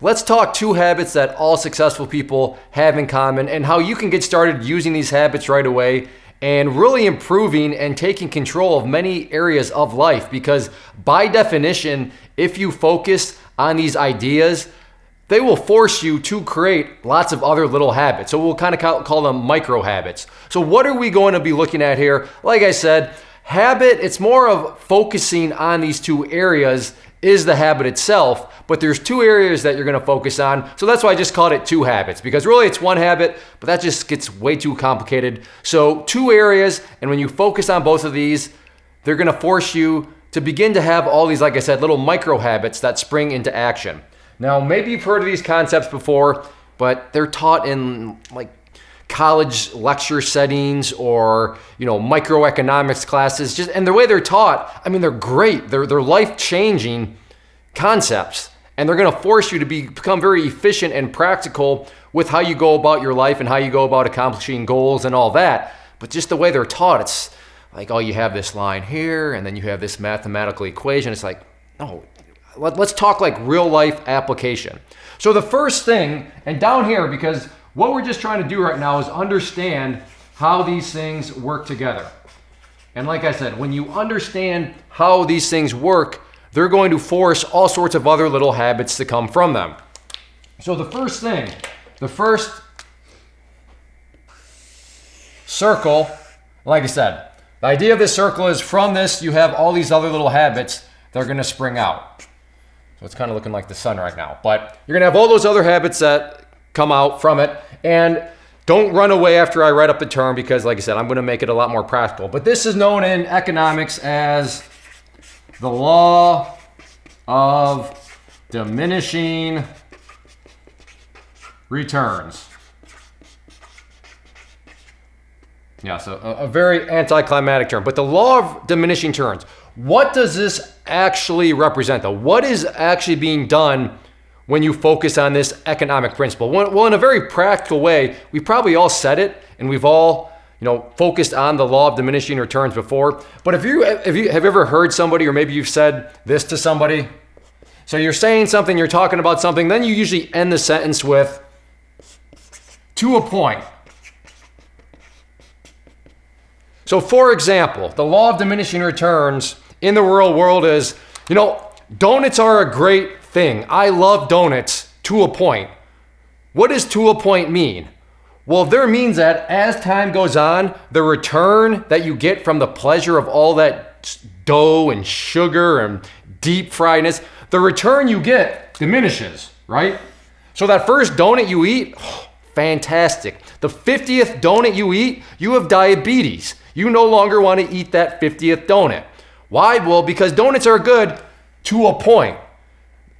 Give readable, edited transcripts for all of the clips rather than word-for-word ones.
let's talk 2 habits that all successful people have in common and how you can get started using these habits right away and really improving and taking control of many areas of life. Because by definition, if you focus on these ideas, they will force you to create lots of other little habits. So we'll kind of call them micro habits. So what are we going to be looking at here? Like I said, habit, it's more of focusing on these 2 areas is the habit itself, but there's 2 areas that you're gonna focus on. So that's why I just called it 2 habits, because really it's 1 habit, but that just gets way too complicated. So 2 areas, and when you focus on both of these, they're gonna force you to begin to have all these, like I said, little micro habits that spring into action. Now, maybe you've heard of these concepts before, but they're taught in like college lecture settings or, microeconomics classes. And the way they're taught, I mean, they're great. They're life-changing concepts, and they're going to force you to become very efficient and practical with how you go about your life and how you go about accomplishing goals and all that. But just the way they're taught, it's like, oh, you have this line here, and then you have this mathematical equation. It's like, no, let's talk like real life application. So the first thing, and down here, because what we're just trying to do right now is understand how these things work together. And like I said, when you understand how these things work, they're going to force all sorts of other little habits to come from them. So the first thing, the first circle, like I said, the idea of this circle is from this, you have all these other little habits that are going to spring out. So it's kind of looking like the sun right now, but you're going to have all those other habits that come out from it. And don't run away after I write up the term, because like I said, I'm going to make it a lot more practical. But this is known in economics as the law of diminishing returns. Yeah, so a very anticlimactic term. But the law of diminishing returns, what does this actually represent though? What is actually being done when you focus on this economic principle? Well, in a very practical way, we probably all said it, and we've all, focused on the law of diminishing returns before. But have you ever heard somebody, or maybe you've said this to somebody? So you're saying something, you're talking about something, then you usually end the sentence with, to a point. So for example, the law of diminishing returns in the real world is, donuts are a great thing. I love donuts to a point. What does to a point mean? Well, there means that as time goes on, the return that you get from the pleasure of all that dough and sugar and deep friedness, the return you get diminishes, right? So that first donut you eat, fantastic. The 50th donut you eat, you have diabetes. You no longer want to eat that 50th donut. Why? Well, because donuts are good to a point.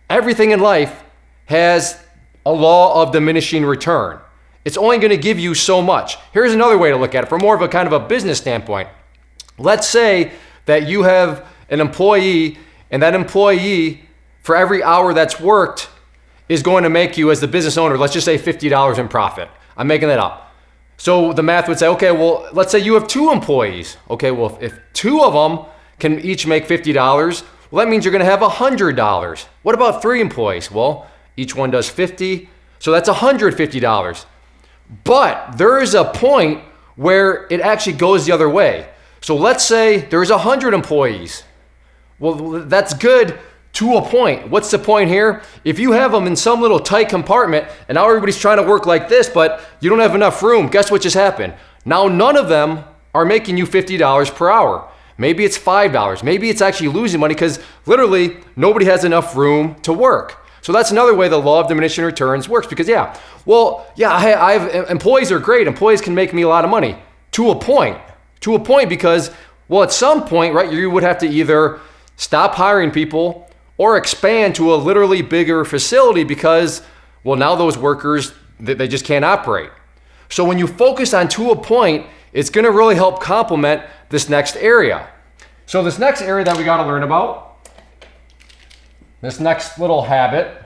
Everything in life has a law of diminishing return. It's only going to give you so much. Here's another way to look at it from more of a kind of a business standpoint. Let's say that you have an employee, and that employee, for every hour that's worked, is going to make you, as the business owner, let's just say $50 in profit. I'm making that up. So the math would say, okay, well, let's say you have 2 employees. Okay, well, if 2 of them can each make $50, well, that means you're going to have $100. What about 3 employees? Well, each one does 50, so that's $150. But there is a point where it actually goes the other way. So let's say there's 100 employees. Well, that's good to a point. What's the point here? If you have them in some little tight compartment and now everybody's trying to work like this, but you don't have enough room, guess what just happened? Now none of them are making you $50 per hour. Maybe it's $5. Maybe it's actually losing money because literally nobody has enough room to work. So that's another way the law of diminishing returns works, because I have employees are great. Employees can make me a lot of money to a point because, well, at some point, right, you would have to either stop hiring people or expand to a literally bigger facility because, well, now those workers, they just can't operate. So when you focus on to a point, it's going to really help complement this next area. So this next area that we got to learn about, this next little habit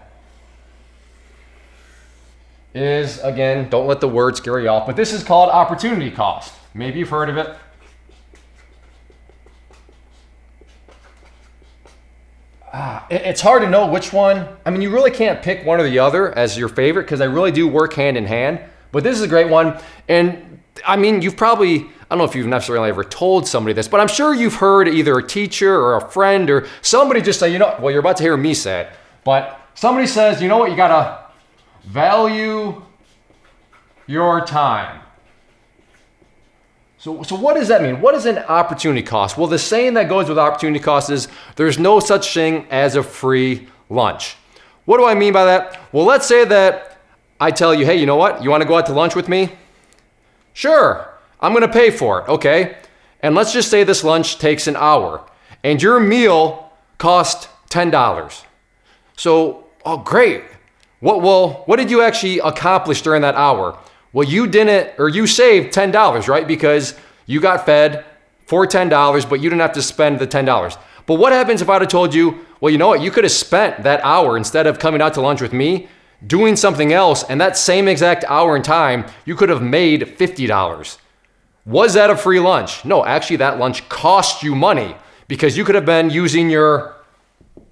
is, again, don't let the word scare you off, but this is called opportunity cost. Maybe you've heard of it. It's hard to know which one. I mean, you really can't pick one or the other as your favorite because they really do work hand in hand. But this is a great one. And I mean, you've probably, I don't know if you've necessarily ever told somebody this, but I'm sure you've heard either a teacher or a friend or somebody just say, well, you're about to hear me say it, but somebody says, you know what, you gotta value your time. So what does that mean? What is an opportunity cost? Well, the saying that goes with opportunity cost is there's no such thing as a free lunch. What do I mean by that? Well, let's say that I tell you, hey, you know what? You want to go out to lunch with me? Sure, I'm going to pay for it, okay? And let's just say this lunch takes an hour and your meal cost $10. So, oh, great. What did you actually accomplish during that hour? Well, you saved $10, right? Because you got fed for $10, but you didn't have to spend the $10. But what happens if I'd have told you, well, you know what? You could have spent that hour instead of coming out to lunch with me, doing something else, and that same exact hour and time, you could have made $50. Was that a free lunch? No, actually that lunch cost you money because you could have been using your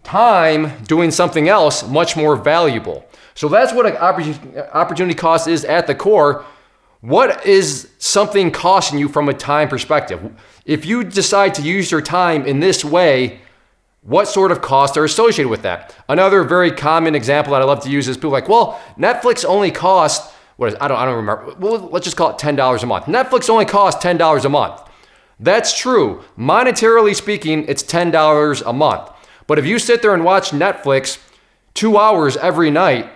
time doing something else much more valuable. So that's what an opportunity cost is at the core. What is something costing you from a time perspective? If you decide to use your time in this way, what sort of costs are associated with that? Another very common example that I love to use is people like, well, Netflix only costs, I don't remember. Well, let's just call it $10 a month. Netflix only costs $10 a month. That's true. Monetarily speaking, it's $10 a month. But if you sit there and watch Netflix 2 hours every night,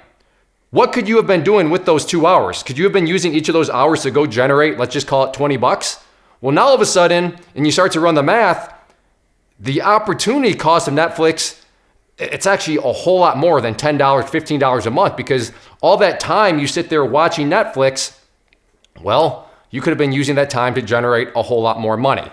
what could you have been doing with those 2 hours? Could you have been using each of those hours to go generate, let's just call it $20? Well, now all of a sudden, and you start to run the math, the opportunity cost of Netflix, it's actually a whole lot more than $10, $15 a month because all that time you sit there watching Netflix, well, you could have been using that time to generate a whole lot more money.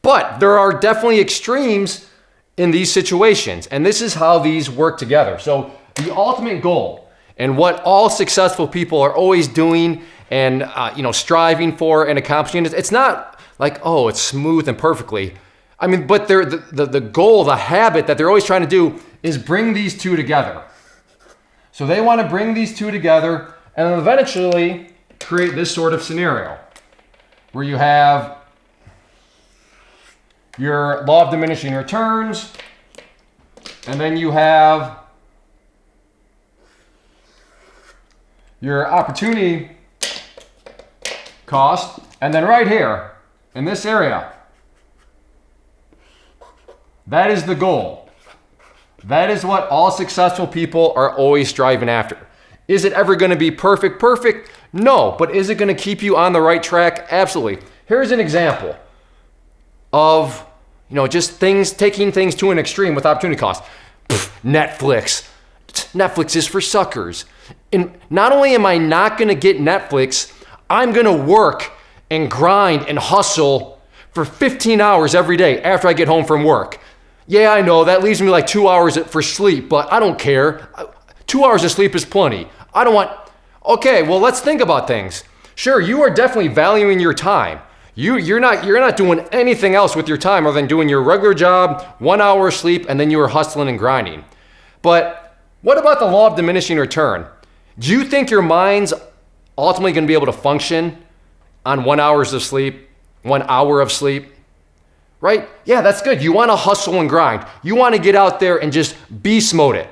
But there are definitely extremes in these situations, and this is how these work together. So the ultimate goal and what all successful people are always doing and striving for and accomplishing, it's not like, oh, it's smooth and perfectly. I mean, but the goal, the habit that they're always trying to do is bring these two together. So they want to bring these two together and then eventually create this sort of scenario where you have your law of diminishing returns, and then you have your opportunity cost, and then right here in this area, that is the goal. That is what all successful people are always striving after. Is it ever going to be perfect? Perfect? No, but is it going to keep you on the right track? Absolutely. Here's an example of, just taking things to an extreme with opportunity cost. Netflix. Netflix is for suckers. And not only am I not going to get Netflix, I'm going to work and grind and hustle for 15 hours every day after I get home from work. Yeah, I know that leaves me like 2 hours for sleep, but I don't care. 2 hours of sleep is plenty. Okay, well, let's think about things. Sure, you are definitely valuing your time. You're not doing anything else with your time other than doing your regular job, 1 hour of sleep, and then you are hustling and grinding. But what about the law of diminishing return? Do you think your mind's ultimately going to be able to function on 1 hour of sleep, 1 hour of sleep? Right? Yeah, that's good. You want to hustle and grind. You want to get out there and just beast mode it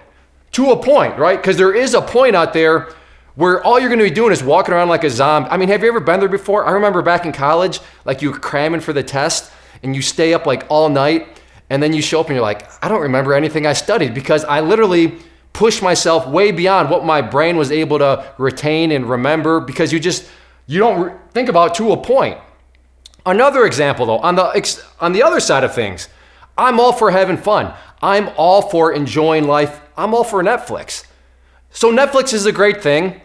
to a point, right? Because there is a point out there where all you're going to be doing is walking around like a zombie. I mean, have you ever been there before? I remember back in college, like you were cramming for the test and you stay up like all night and then you show up and you're like, I don't remember anything I studied because I literally pushed myself way beyond what my brain was able to retain and remember because you don't think about to a point. Another example though, on the other side of things, I'm all for having fun. I'm all for enjoying life. I'm all for Netflix. So Netflix is a great thing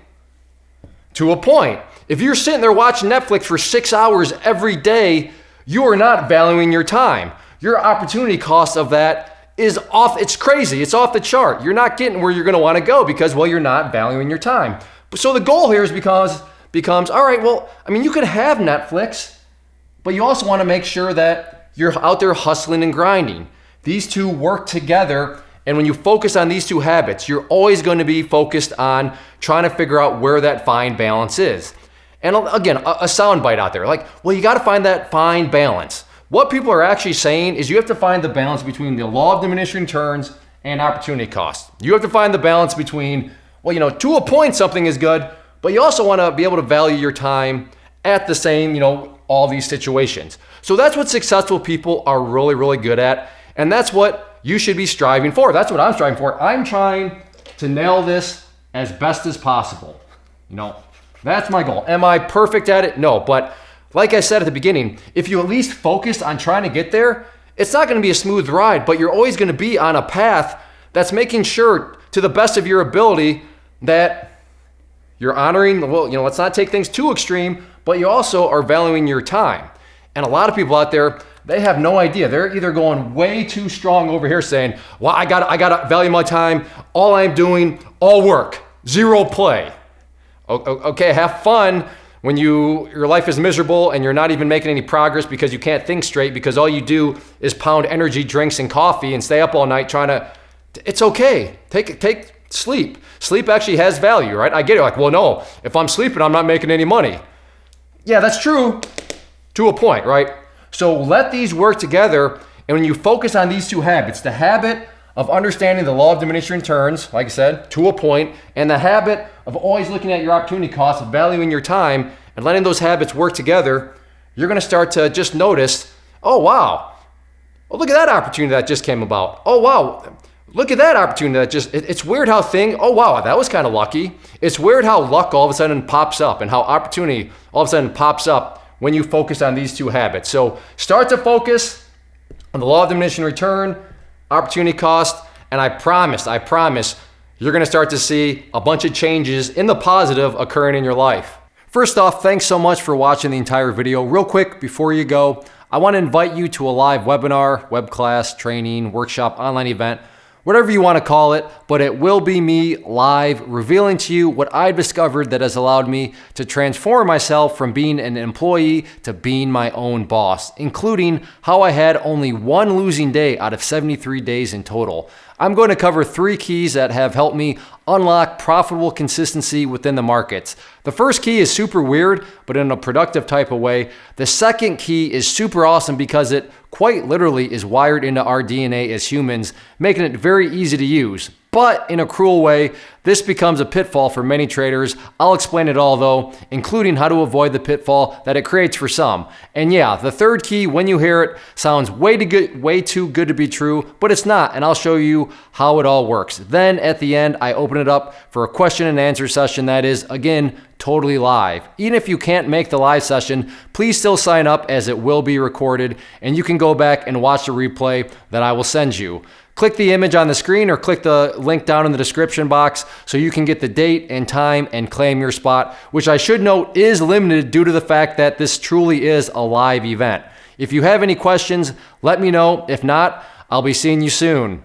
to a point. If you're sitting there watching Netflix for 6 hours every day, you are not valuing your time. Your opportunity cost of that is off. It's crazy. It's off the chart. You're not getting where you're going to want to go because, well, you're not valuing your time. So the goal here becomes, all right, well, I mean, you could have Netflix, but you also want to make sure that you're out there hustling and grinding. These two work together And when you focus on these two habits, you're always going to be focused on trying to figure out where that fine balance is. And again, a sound bite out there, like, well, you got to find that fine balance. What people are actually saying is you have to find the balance between the law of diminishing returns and opportunity cost. You have to find the balance between, well, to a point something is good, but you also want to be able to value your time at the same, all these situations. So that's what successful people are really, really good at. And that's what you should be striving for. That's what I'm striving for. I'm trying to nail this as best as possible. That's my goal. Am I perfect at it? No, but like I said at the beginning, if you at least focus on trying to get there, it's not going to be a smooth ride, but you're always going to be on a path that's making sure to the best of your ability that you're honoring, let's not take things too extreme, but you also are valuing your time. And a lot of people out there, they have no idea. They're either going way too strong over here saying, well, I gotta value my time. All I'm doing, all work, zero play. Okay, have fun when your life is miserable and you're not even making any progress because you can't think straight because all you do is pound energy drinks and coffee and stay up all night trying to, it's okay. Take sleep. Sleep actually has value, right? I get it. Like, well, no, if I'm sleeping, I'm not making any money. Yeah, that's true to a point, right? So let these work together. And when you focus on these two habits, the habit of understanding the law of diminishing returns, like I said, to a point, and the habit of always looking at your opportunity cost, of valuing your time, and letting those habits work together, you're going to start to just notice, oh, wow, well, look at that opportunity that just came about. Oh, wow, look at that opportunity that it's weird how oh, wow, that was kind of lucky. It's weird how luck all of a sudden pops up and how opportunity all of a sudden pops up when you focus on these two habits. So start to focus on the law of diminishing return, opportunity cost, and I promise, you're gonna start to see a bunch of changes in the positive occurring in your life. First off, thanks so much for watching the entire video. Real quick, before you go, I wanna invite you to a live webinar, web class, training, workshop, online event, whatever you want to call it, but it will be me live revealing to you what I've discovered that has allowed me to transform myself from being an employee to being my own boss, including how I had only one losing day out of 73 days in total. I'm going to cover 3 keys that have helped me unlock profitable consistency within the markets. The first key is super weird, but in a productive type of way. The second key is super awesome because it quite literally is wired into our DNA as humans, making it very easy to use. But in a cruel way, this becomes a pitfall for many traders. I'll explain it all though, including how to avoid the pitfall that it creates for some. And yeah, the third key, when you hear it, sounds way too good to be true, but it's not, and I'll show you how it all works. Then at the end, I open it up for a question and answer session that is, again, totally live. Even if you can't make the live session, please still sign up as it will be recorded, and you can go back and watch the replay that I will send you. Click the image on the screen or click the link down in the description box so you can get the date and time and claim your spot, which I should note is limited due to the fact that this truly is a live event. If you have any questions, let me know. If not, I'll be seeing you soon.